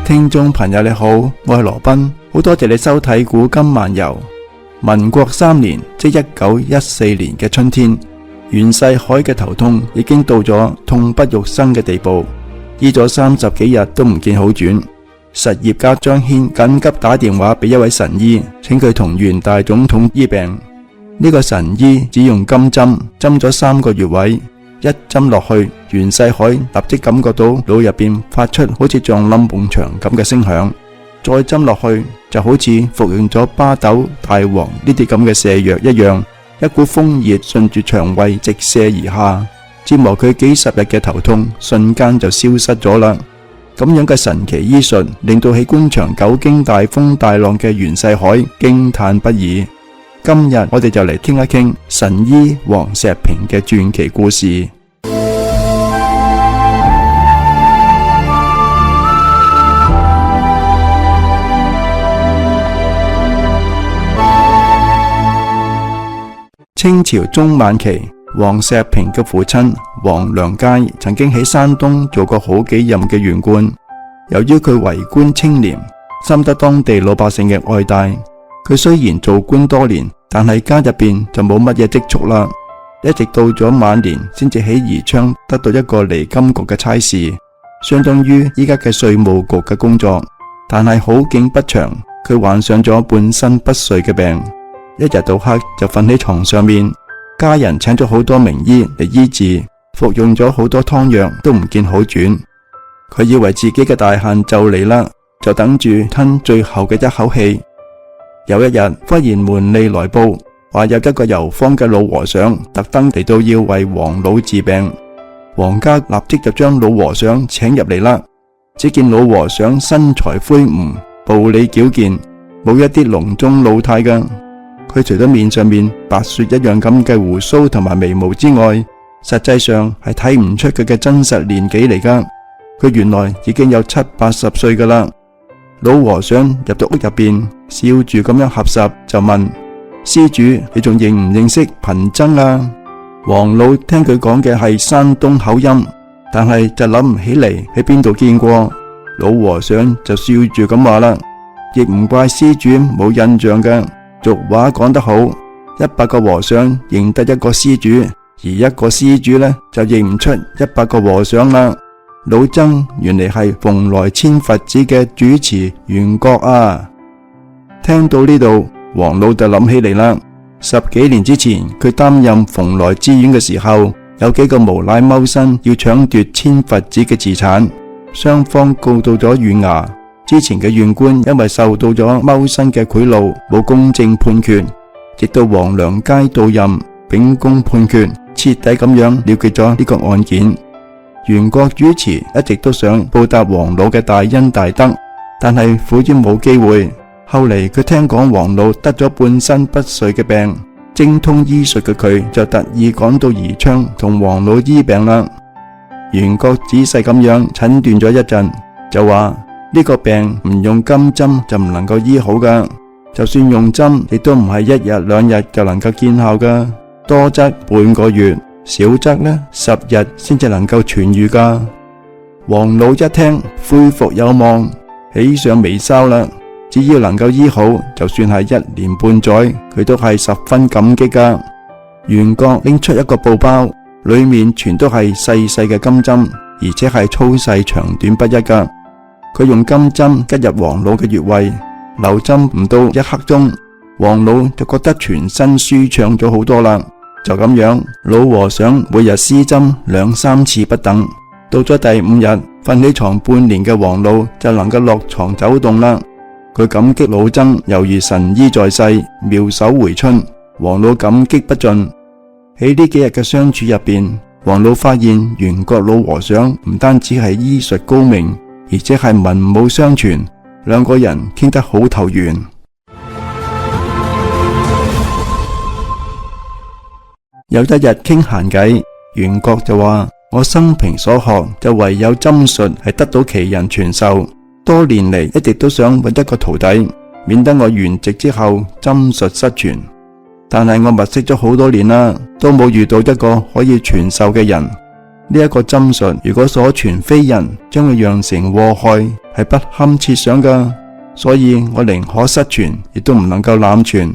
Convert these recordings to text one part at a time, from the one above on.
聽眾朋友你好，我係羅賓，好多謝你收睇古今漫遊。民國3年，即1914年嘅春天，袁世凱嘅頭痛已經到咗痛不欲生嘅地步，醫咗30幾日都唔見好轉。實業家張騫緊急打電話俾一位神醫，請佢同袁大總統醫病。呢個神醫只用金針針咗3個穴位，一針落去，袁世凱立即感覺到腦入邊發出好似撞冧埲牆咁嘅聲響。再針落去，就好似服用咗巴豆、大黃呢啲咁嘅瀉藥一樣，一股風熱順住腸胃直瀉而下，折磨佢幾十日嘅頭痛瞬間就消失咗啦。咁樣嘅神奇醫術令到喺官場久經大風大浪嘅袁世凱驚嘆不已。今日我哋就嚟傾一傾神醫黃石平嘅傳奇故事。清朝中晚期，黃石平嘅父親黃良佳曾經喺山東做過好幾任嘅縣官。由於佢為官清廉，深得當地老百姓嘅愛戴。佢雖然做官多年，但係家入邊就冇乜嘢積蓄啦。一直到咗晚年，先至喺宜昌得到一個離金局嘅差事，相當於依家嘅稅務局嘅工作。但係好景不長，佢患上咗半身不遂嘅病。一日到黑就瞓喺床上面，家人請咗好多名醫嚟醫治，服用咗好多湯藥都唔見好轉。佢以為自己嘅大限就嚟啦，就等住吞最後嘅一口氣。有一日忽然門吏來報，話有一個遊方嘅老和尚特登嚟到要為黃老治病。黃家立即就將老和尚請入嚟啦。只見老和尚身材魁梧，步履矯健，冇一啲龍鍾老態㗎。佢除咗面上面白雪一樣咁嘅鬍鬚同埋眉毛之外，實際上係睇唔出佢嘅真實年紀嚟㗎。佢原來已經有70、80歲㗎啦。老和尚入到屋入邊，笑住咁樣合十就問施主：你仲認唔認識貧僧啊？黃老聽佢講嘅係山東口音，但係就諗唔起嚟喺邊度見過。老和尚就笑住咁話啦：亦唔怪施主冇印象㗎。俗話講得好，100個和尚認得一個施主，而一個施主呢，就認唔出100個和尚啦。老僧原嚟係蓬萊千佛寺嘅主持袁覺啊！聽到呢度，黃老就諗起嚟啦。10幾年之前，佢擔任蓬萊知縣嘅時候，有幾個無賴踎身要搶奪千佛寺嘅資產，雙方告到咗縣衙。之前嘅縣官因為受到咗踎身嘅賄賂，冇公正判決，直到黃良佳到任，秉公判決，徹底咁樣了結咗呢個案件。袁覺主持一直都想報答黃老嘅大恩大德，但係苦於冇機會。後嚟佢聽講黃老得咗半身不遂嘅病，精通醫術嘅佢就特意趕到宜昌同黃老醫病啦。袁覺仔細咁樣診斷咗一陣，就話呢個病唔用金針就唔能夠醫好㗎，就算用針亦都唔係1日2日就能夠見效㗎，多則半個月，少則呢10日先至能夠痊愈㗎。黃老一聽恢復有望，喜上眉梢啦。只要能夠醫好，就算係1年半載，佢都係十分感激㗎。袁覺拎出一個布包，裏面全都係細細嘅金針，而且係粗細長短不一㗎。佢用金針吉入黃老嘅穴位，留針唔到1刻鐘，黃老就覺得全身舒暢咗好多啦。就咁樣，老和尚每日施針2、3次不等。到咗第5日，瞓起床半年嘅黃老就能夠落床走動啦。佢感激老僧猶如神醫在世，妙手回春，黃老感激不盡。喺呢幾日嘅相處入邊，黃老發現袁覺老和尚唔單止係醫術高明，而且係文武雙全，兩個人傾得好投緣。有一日傾閒偈，袁覺就話：我生平所學就唯有針術係得到其人傳授，多年嚟一直都想揾一個徒弟，免得我圓寂之後針術失傳。但係我物色咗好多年啦，都冇遇到一個可以傳授嘅人。呢一個針術如果所傳非人，將會釀成禍害，係不堪設想噶，所以我寧可失傳，亦都唔能夠濫傳。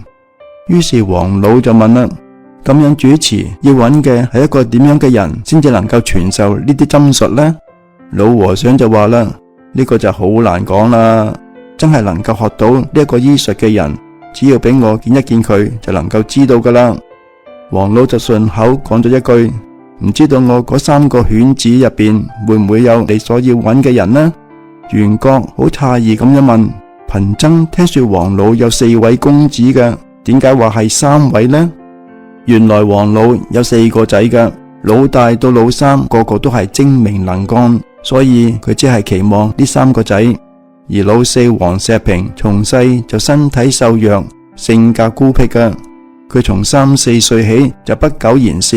於是王老就問啦，咁樣主持要揾嘅係一個點樣嘅人先至能夠傳授呢啲針術呢？老和尚就話啦，呢個就好難講啦，真係能夠學到呢一個醫術嘅人，只要俾我見一見佢就能夠知道噶啦。王老就順口講咗一句，唔知道我嗰3個犬子入邊會唔會有你所要揾嘅人呢？袁覺好詫異咁樣問，貧僧聽說王老有4位公子嘅，點解話係3位呢？原來王老有4個仔嘅，老大到老3個個都係精明能幹，所以佢只係期望呢3個仔。而老4王石平從細就身體瘦弱，性格孤僻嘅，佢從3、4歲起就不苟言笑，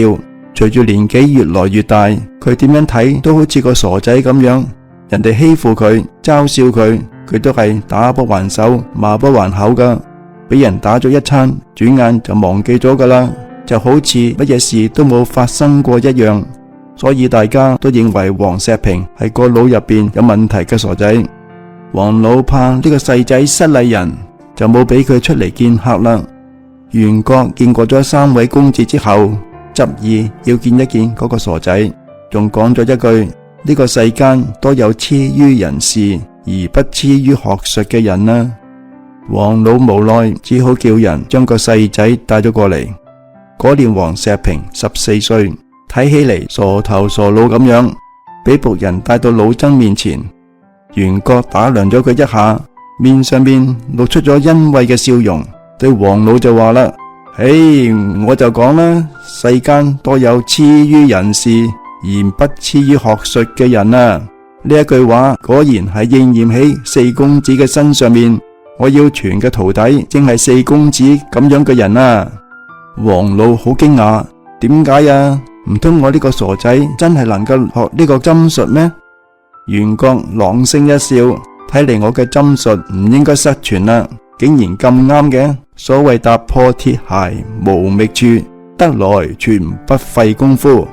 隨住年紀越來越大，佢點樣睇都好似個傻仔咁樣，人哋欺負佢、嘲笑佢，佢都係打不還手、罵不還口噶，俾人打咗一餐，轉眼就忘記咗噶啦，就好似乜嘢事都冇發生過一樣。所以大家都認為王石平係個腦入邊有問題嘅傻仔。王老怕呢個細仔失禮人，就冇俾佢出嚟見客啦。袁覺見過咗3位公子之後，執意要見一見嗰個傻仔，仲講咗一句，呢個世間多有痴於人事而不痴於學術嘅人啦。王老無奈，只好叫人將個細仔帶咗過嚟。嗰年王石平14歲，睇起嚟傻頭傻腦咁樣，俾僕人帶到老僧面前。袁覺打量咗佢一下，面上面露出咗欣慰嘅笑容，對王老就話啦，我就講啦，世間多有痴於人事而不痴於學術嘅人啊。呢一句話果然係應驗喺4公子嘅身上面，我要傳嘅徒弟正係4公子咁樣嘅人啊。王老好驚訝，點解啊？唔通我呢個傻仔真係能夠學呢個針術咩？袁覺朗聲一笑，睇嚟我嘅針術唔應該失傳啦，竟然咁啱嘅。所謂踏破鐵鞋無覓處，得來全不費功夫。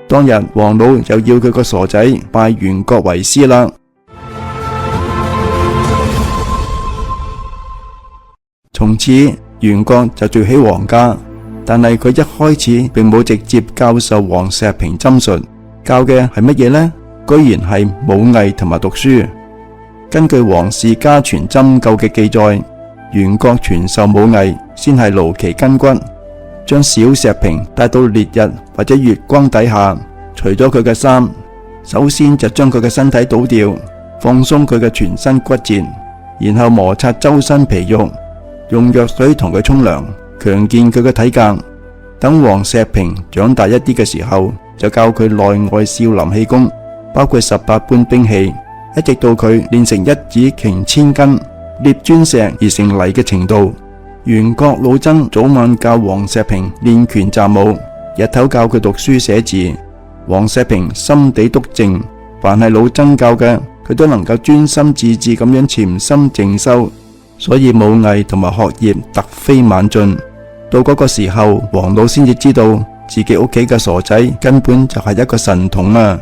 當日王老就要佢個傻仔拜袁覺為師啦。從此袁覺就做起皇家，但係佢一開始並冇直接教授王石平針術，教嘅係乜嘢呢？居然係武藝同埋讀書。根據王氏家傳針灸嘅記載，袁覺傳授武藝先係勞其筋骨，將小石平帶到烈日或者月光底下，除咗佢嘅衫，首先就將佢嘅身體倒掉，放鬆佢嘅全身骨節，然後摩擦周身皮肉，用藥水同佢沖涼，強健佢嘅體格。等王石平長大一啲嘅時候，就教佢內外少林氣功，包括18般兵器，一直到佢練成一指擎千斤、捏磚石而成泥嘅程度。袁覺老僧早晚教王石平練拳習武，日頭教佢讀書寫字。王石平心地篤正，凡係老僧教嘅，佢都能夠專心致志咁樣潛心靜修，所以武藝同埋學業突飛猛進。到嗰個時候，王老先至知道自己屋企嘅傻仔根本就係一個神童啊！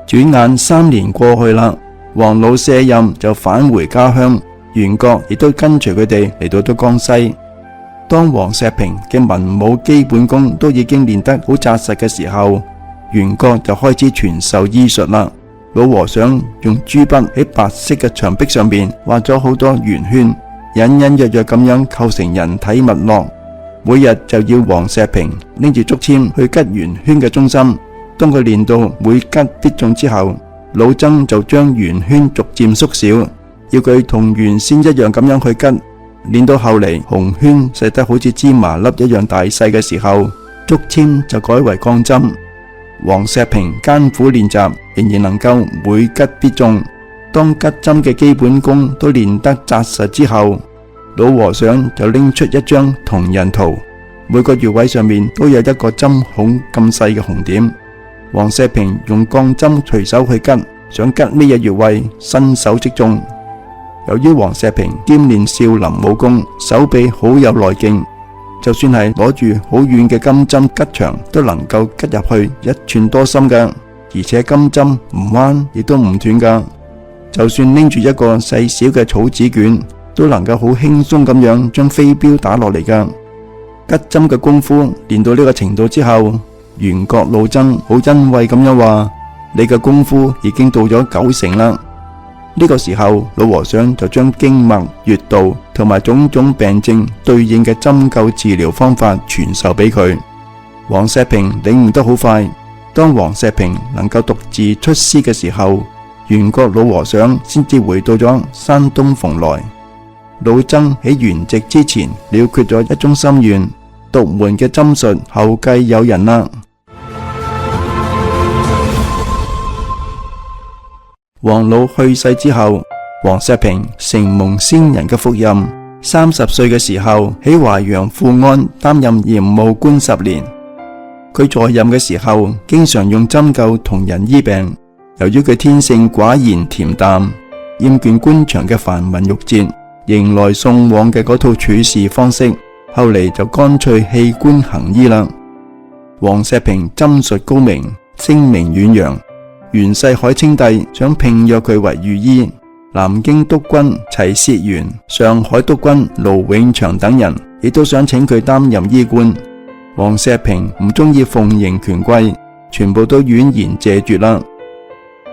轉眼3年過去啦，王老卸任就返回家鄉，袁覺亦都跟隨佢哋嚟到咗江西。當王石平嘅文武基本功都已經練得好紮實嘅時候，袁覺就開始傳授醫術啦。老和尚用朱筆喺白色嘅牆壁上邊畫咗好多圓圈，隱隱約約咁樣構成人體脈絡。每日就要王石平拎住竹籤去吉圓圈嘅中心。當佢練到每吉必中之後，老僧就將圓圈逐漸縮小，要佢同原先一樣咁樣去吉。練到後嚟，紅圈細得好似芝麻粒一樣大細嘅時候，竹籤就改為鋼針。王石平艱苦練習，仍然能夠每吉必中。當吉針嘅基本功都練得紮實之後，老和尚就拎出一張銅人圖，每個穴位上面都有一個針孔咁細嘅紅點。王石平用鋼針隨手去吉，想吉咩嘢穴位，身手即中。由於王石平兼練少林武功，手臂好有內勁，就算係攞住好遠嘅金針吉牆，都能夠吉入去1寸多深嘅，而且金針唔彎亦都唔斷噶。就算拎住一個細小嘅草紙卷，都能夠好輕鬆咁樣將飛鏢打落嚟㗎。吉針嘅功夫練到呢個程度之後，圓覺老僧好欣慰咁樣話：你嘅功夫已經到咗9成啦。呢個時候，老和尚就將經脈、穴道同埋種種病症對應嘅針灸治療方法傳授俾佢。黃石平領悟得好快。當黃石平能夠獨自出師嘅時候，圓覺老和尚先至回到咗山東蓬萊。老僧喺圓寂之前了決咗一宗心願，獨門嘅針術後繼有人啦。黃老去世之後，黃石平承蒙先人嘅福蔭，30歲嘅時候喺淮陽富安擔任鹽務官10年。佢在任嘅時候，經常用針灸同人醫病。由於佢天性寡言恬淡，厭倦官場嘅繁文縟節，迎來送往嘅嗰套處事方式，後嚟就乾脆棄官行醫啦。黃石平針術高明，聲名遠揚。袁世凱稱帝想聘約佢為御醫，南京督軍齊燮元、上海督軍盧永祥等人亦都想請佢擔任醫官。黃石平唔中意奉迎權貴，全部都婉言謝絕啦。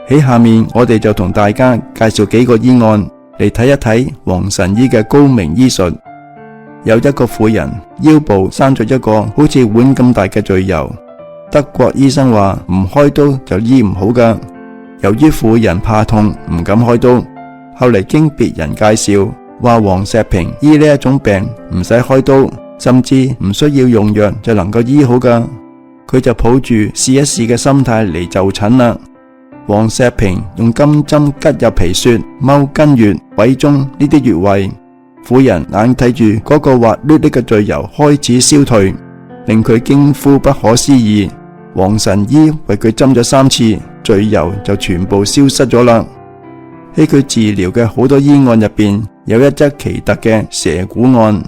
喺下面我哋就同大家介紹幾個醫案嚟睇一睇黃神醫嘅高明醫術。有一個婦人腰部生咗一個好似碗咁大嘅贅疣，德國醫生話唔開刀就醫唔好㗎。由於婦人怕痛唔敢開刀，後嚟經別人介紹話黃石平醫呢一種病唔使開刀，甚至唔需要用藥就能夠醫好㗎。佢就抱住試一試嘅心態嚟就診啦。黃石平用金針吉入皮屑、踎根穴、委中呢啲穴位，婦人眼睇住嗰個滑捋捋嘅贅疣開始消退，令佢驚呼不可思議。黃神醫為佢針咗3次，贅疣就全部消失咗啦。喺佢治療嘅好多醫案入邊，有一則奇特嘅蛇鼓案。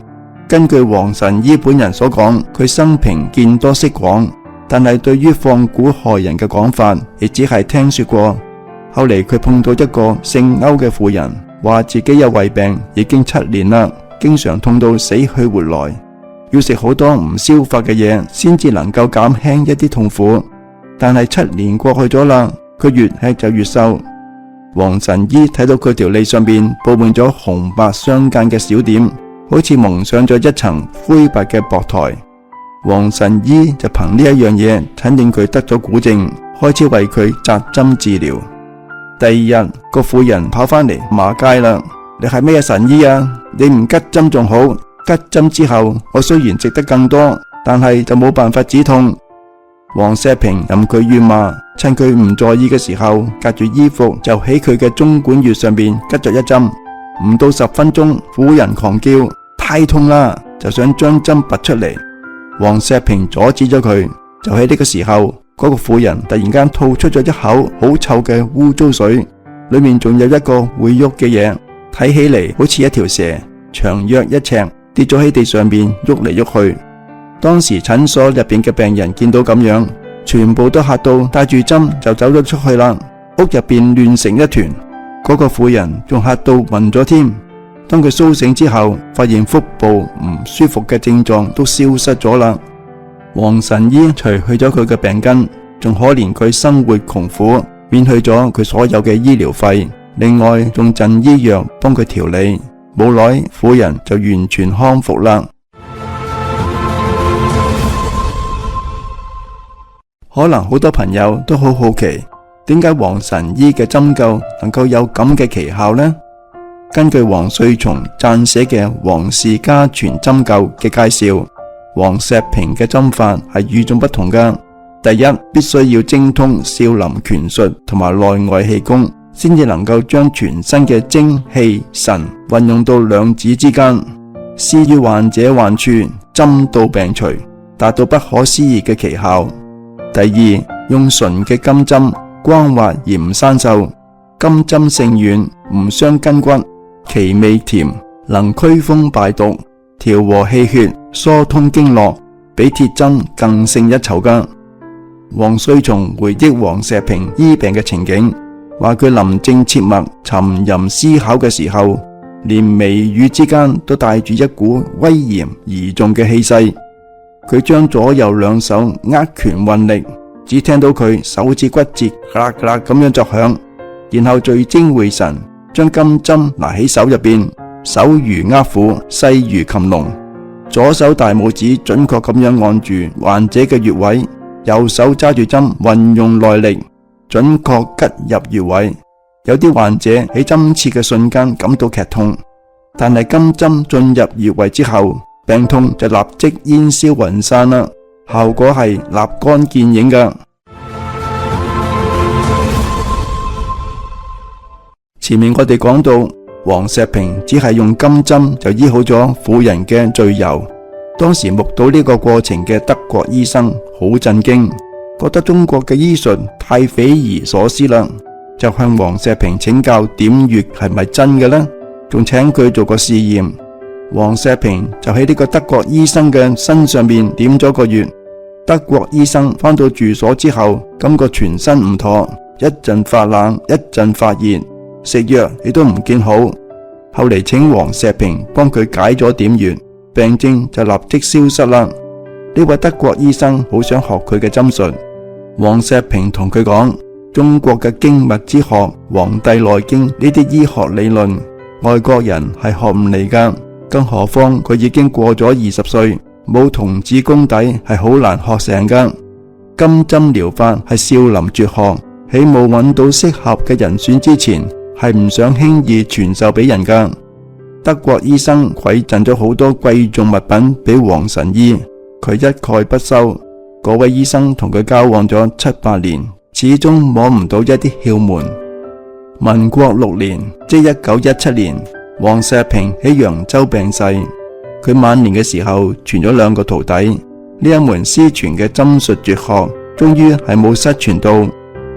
根據黃神醫本人所講，佢生平見多識廣，但係對於放蠱害人嘅講法，亦只係聽說過。後嚟佢碰到一個姓歐嘅婦人，話自己有胃病，已經7年啦，經常痛到死去活來，要食好多唔消化嘅嘢，先至能夠減輕一啲痛苦。但係7年過去咗啦，佢越吃就越瘦。黃神醫睇到佢條脷上邊布滿咗紅白相間嘅小點，好似蒙上咗一層灰白嘅薄苔。黃神醫就憑呢一樣嘢診定佢得咗蠱症，開始為佢紮針治療。第二日，個婦人跑返嚟罵街啦：你係咩神醫啊？你唔吉針仲好，吉針之後我雖然食得更多，但係就冇辦法止痛。黃石平任佢怨罵，趁佢唔在意嘅時候，隔住衣服就喺佢嘅中管穴上邊吉咗一針。唔到10分鐘，婦人狂叫：太痛啦！就想將針拔出嚟。黃石平阻止咗佢。就喺呢個時候，嗰個婦人突然間吐出咗一口好臭嘅污糟水，裏面仲有一個會喐嘅嘢，睇起嚟好似一條蛇，長約1尺，跌咗喺地上邊喐嚟喐去。當時診所入邊嘅病人見到咁樣，全部都嚇到帶住針就走咗出去啦。屋入邊亂成一團，嗰個婦人仲嚇到暈咗添。當佢蘇醒之後，發現腹部唔舒服嘅症狀都消失咗啦。黃神醫除去咗佢嘅病根，仲可憐佢生活窮苦，免去咗佢所有嘅醫療費，另外仲贈醫藥幫佢調理。冇耐，婦人就完全康復啦。可能好多朋友都好好奇，點解黃神醫嘅針灸能夠有咁嘅奇效呢？根據黃穗松撰寫嘅《黃氏家傳針灸》嘅介紹，黃石平嘅針法係與眾不同㗎。第一，必須要精通少林拳術同埋內外氣功，先至能夠將全身嘅精氣神運用到兩指之間，施於患者患處，針到病除，達到不可思議嘅奇效。第二，用純嘅金針，光滑而唔生鏽，金針性軟，唔傷筋骨，其味甜，能驅風敗毒，調和氣血，疏通經絡，比鐵針更勝一籌㗎。黃穗松回憶黃石平醫病嘅情景，話佢臨靜切默沉吟思考嘅時候，連眉宇之間都帶住一股威嚴而重嘅氣勢。佢將左右兩手握拳運力，只聽到佢手指骨節咔啦咔啦咁樣作響，然後聚精會神將金針拿喺手入邊，手如握虎，勢如擒龍，左手大拇指準確咁樣按住患者嘅穴位，右手揸住針運用內力，準確吉入穴位。有啲患者喺針刺嘅瞬間感到劇痛，但係金針進入穴位之後，病痛就立即煙消雲散啦，效果係立竿見影㗎。前面我哋講到，黃石平只係用金針就醫好咗婦人嘅贅疣。當時目睹呢個過程嘅德國醫生好震驚，覺得中國嘅醫術太匪夷所思啦，就向黃石平請教點穴係咪真嘅呢？仲請佢做個試驗。黃石平就喺呢個德國醫生嘅身上面點咗個穴。德國醫生返到住所之後，感覺全身唔妥，一陣發冷，一陣發熱，食藥亦都唔見好。後嚟請黃石平幫佢解咗點穴，病症就立即消失啦。呢位德國醫生好想學佢嘅針術。黃石平同佢講，中國嘅經脈之學、黃帝內經呢啲醫學理論，外國人係學唔嚟噶。更何況佢已經過咗20歲，冇童子功底，係好難學成噶。金針療法係少林絕學，喺冇揾到適合嘅人選之前，係唔想輕易傳授俾人噶。德國醫生饋贈咗好多貴重物品俾黃神醫，佢一概不收。嗰位醫生同佢交往咗7-8年，始終摸唔到一啲竅門。民國6年，即1917年，黃石平喺揚州病逝。佢晚年嘅時候傳咗2個徒弟，呢一門師傳嘅針術絕學，終於係冇失傳到。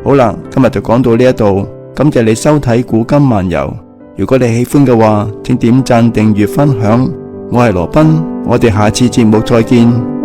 好啦，今日就講到呢一度，感謝你收睇古今漫遊。如果你喜歡嘅話，請點讚、訂閱、分享。我係羅賓，我哋下次節目再見。